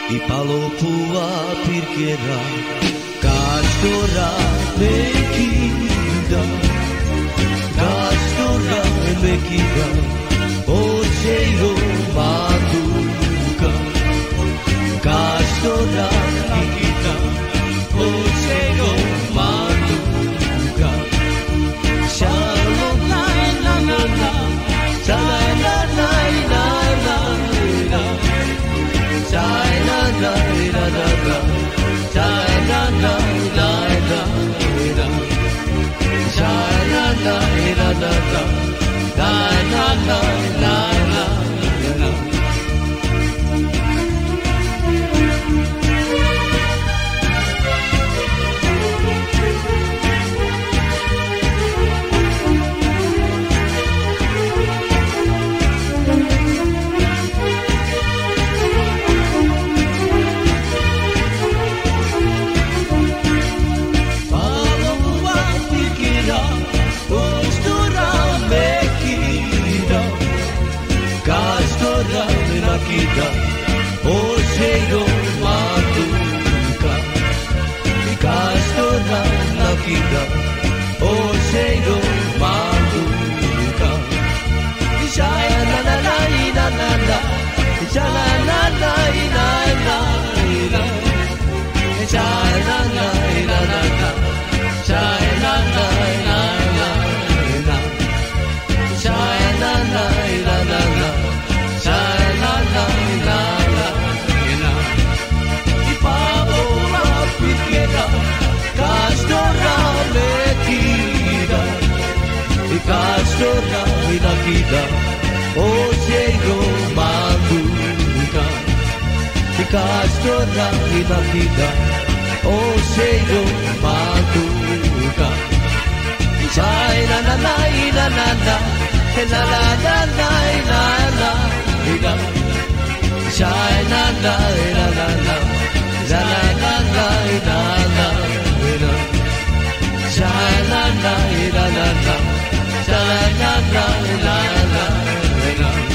I palopua pirkera Kastora mekida Kastora mekida Ocheiro maduka Kastora mekida Ocheiro maduka Shalom lai la la la Shalom lai lai la la la China la la la la China la la la la China la la la la China la la la la Kita Ocheiro maduka Kastora nakita Ocheiro maduka Shaya la la la la la la Shaya la la la la la Shaya la la la la la Shaya la la la la la Shaya la la la la la Kastora inakida Ocheiro maduka Kastora inakida Ocheiro maduka Chai la la la la la la La la la la la la la Chai la la la la la La la la la la la Chai la la la la la La la la la la la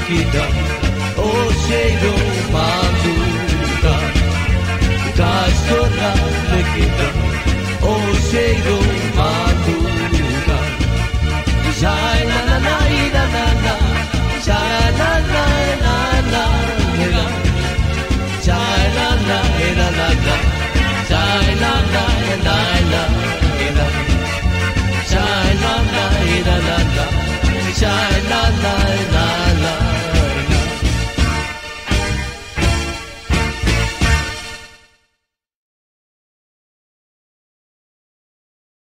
Kita Ocheiro maduka Kastora kita Ocheiro maduka Shai la la la la la la Shai la la la la la Shai la la la la la Shai la la la la la Shai la la la la la Shai